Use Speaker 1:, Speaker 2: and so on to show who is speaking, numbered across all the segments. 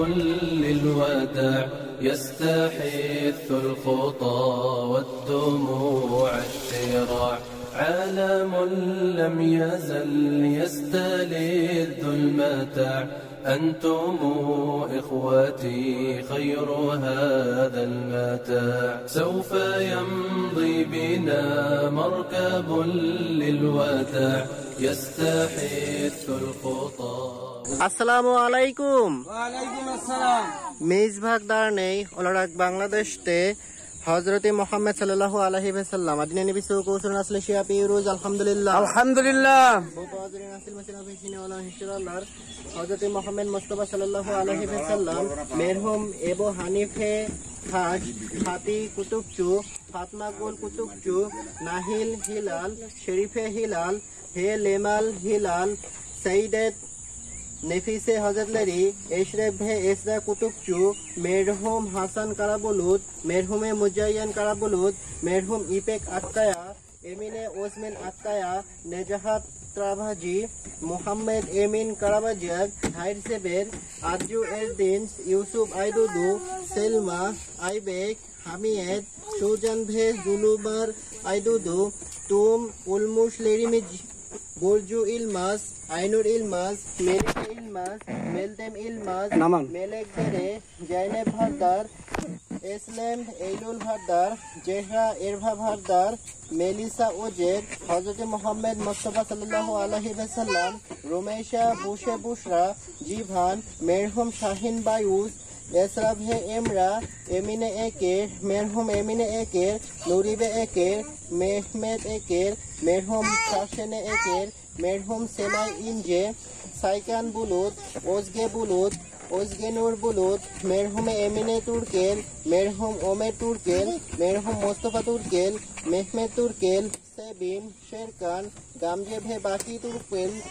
Speaker 1: للوداع يستحث الخطى والدموع الشراع عالم لم يزل يستلذ المتاع أنتم إخوتي خير هذا المتاع سوف يمضي بنا مركب للوداع يستحث الخطى
Speaker 2: আসসালামু আলাইকুম
Speaker 3: ওয়ালাইকুম আসসালাম
Speaker 2: মেজভাগ দারনে ওলারাক বাংলাদেশতে হযরতে মুহাম্মদ সাল্লাল্লাহু আলাইহি ওয়াসাল্লাম আদিনে নবী সুকুসুন আসলে শিয়া পিরুজ আলহামদুলিল্লাহ
Speaker 3: আলহামদুলিল্লাহ
Speaker 2: বহুদিন আসল মসজিদ বেশিনে ওলা হিশরাল্লাহ হযরতে মুহাম্মদ মুস্তাফা সাল্লাল্লাহু আলাইহি ওয়াসাল্লাম মেরহুম এবু হানিফে হাজ হাতি কুতুবচু ফাতমা গুল কুতুবচু নাহিল হিলাল শরীফে হিলাল হে লেমাল হিলাল সাইয়েদ नेफिसे हजरत लरी एशरेफ भे एसरा कुतुबचू मेरहुम हासान काराबुलुद मेरहुमे मुजायन काराबुलुद मेरहुम इपेक अक्काया एमिने ओसमेन अक्काया नेजहात त्राभाजी मोहम्मद एमिन काराबाजियाग हाइर सेबेर आजू एरदिन यूसुफ आइदुदू सेलमा आइबेक हामियद सुजान भे जुलुबार आइदुदू तुम उलमुश लेरिमिज बोरजू इल्मास आइनुर इल्मास मेलिक इल्मास मेलतेम इल्मास मेलेक देरे जैनेब भारदार इस्लाम एलुल भारदार जेहरा इरभा भारदार मेलिसा ओजेर हजरत मोहम्मद मुस्तफा सल्लल्लाहु अलैहि वसल्लम रोमेशा बुशे बुशरा जीभान मेरहुम शाहीन बायूस एसराब है एमरा एमिने एकेर मेरहुम एमिने एकेर नूरीबे एकेर मेहमेद एकेर मेरहुम शाशने एकेर मेरहुम सेमाई इंजे साइकान बुलुद ओजगे नूर बुलुद मेरहुम एमिने तुर्केल मेरहुम ओमे तुर्केल मेरहुम मुस्तफा तुर्केल मेहमेद तुर्केल सेबिम शेरकान गामजे भे बाकी तुर्केल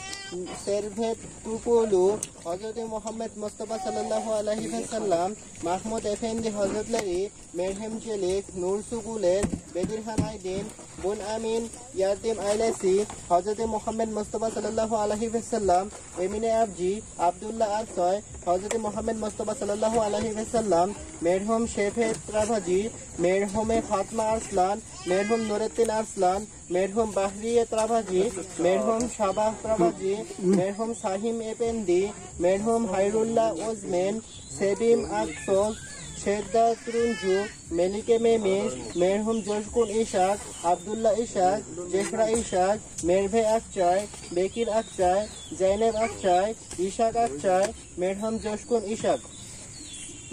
Speaker 2: सेरभे तुपोलू हजरत मोहम्मद मुस्तफा सल्लल्लाहु अलैहि वसल्लम महमूद एफेंदी हजरत लरी मेरहम चेलिक नूर सुगुलेर बेदिरहान आइदिन बुन आमीन यातिम आइलेसी हजरत मोहम्मद मुस्तफा सल्लल्लाहु अलैहि वसल्लम एमिने अबजी अब्दुल्लाह आरसय हजरत मोहम्मद मुस्तफा सल्लल्लाहु अलैहि वसल्लम मेरहम शेफे त्राभाजी मेरहम फातिमा अरसलान मेरहम नूरुद्दीन अरसलान मेरहम बाहरिया त्राभाजी मेरहम शाबाह त्राभाजी मेरहम साहिम एपेंदी मेरहम हायरुल्लाह ओजमेन सेबिम अक्सोस शेरदा तुरुंजू मेलिके मेमिस मेरहम जोशकुन इशाक अब्दुल्लाह इशाक जेहरा इशाक मेरभे अक्चाय बेकिर अक्चाय जैनेब अक्चाय इशाक अक्चाय मेरहम जोशकुन इशाक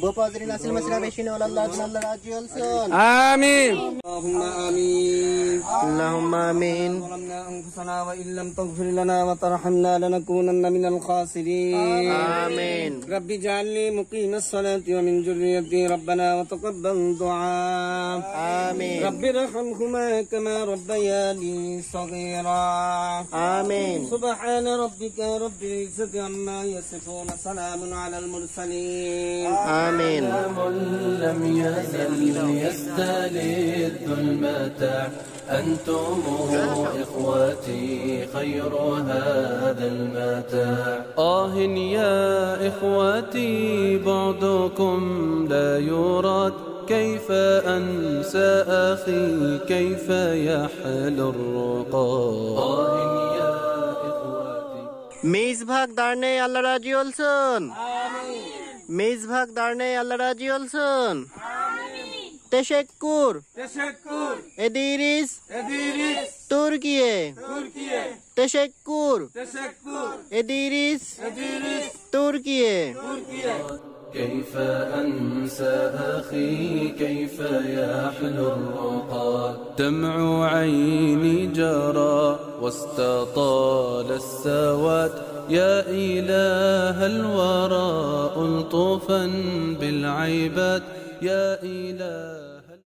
Speaker 2: बोपादरी नासिल मसला बेशिने अल्लाह जल्ल राजियल सन
Speaker 3: आमीन अल्लाहुम्मा आमीन
Speaker 2: अल्लाहुम्मा आमीन
Speaker 3: ظلمنا أنفسنا وإن لم تغفر لنا وترحمنا لنكونن من الخاسرين
Speaker 2: آمين
Speaker 3: رب اجعلني مقيم الصلاة ومن ذريتي ربنا وتقبل دعاء
Speaker 2: آمين
Speaker 3: رب ارحمهما كما ربياني صغيرا
Speaker 2: آمين
Speaker 3: سبحان ربك رب العزة عما يصفون سلام على المرسلين
Speaker 2: آمين
Speaker 1: لم يزل يستلذ المتاع أنتم إخوتي خير هذا المتاع يا إخوتي بعدكم لا يراد كيف أنسى أخي كيف يحلو الرقاد يا إخوتي
Speaker 2: মেজভাগ দারনে আল্লাহ রাজি হলছন মেজভাগ দারনে আল্লাহ রাজি হলছন তেশেক্কুর এদিরিস তুর্কিয়ে তেশেক্কুর এদিরিস তুর্কিয়ে
Speaker 1: كيف أنسى أخي كيف يحلو الرقاد دمع عيني جرى واستطال السواد يا إله الورى ألطفا بالعباد يا إله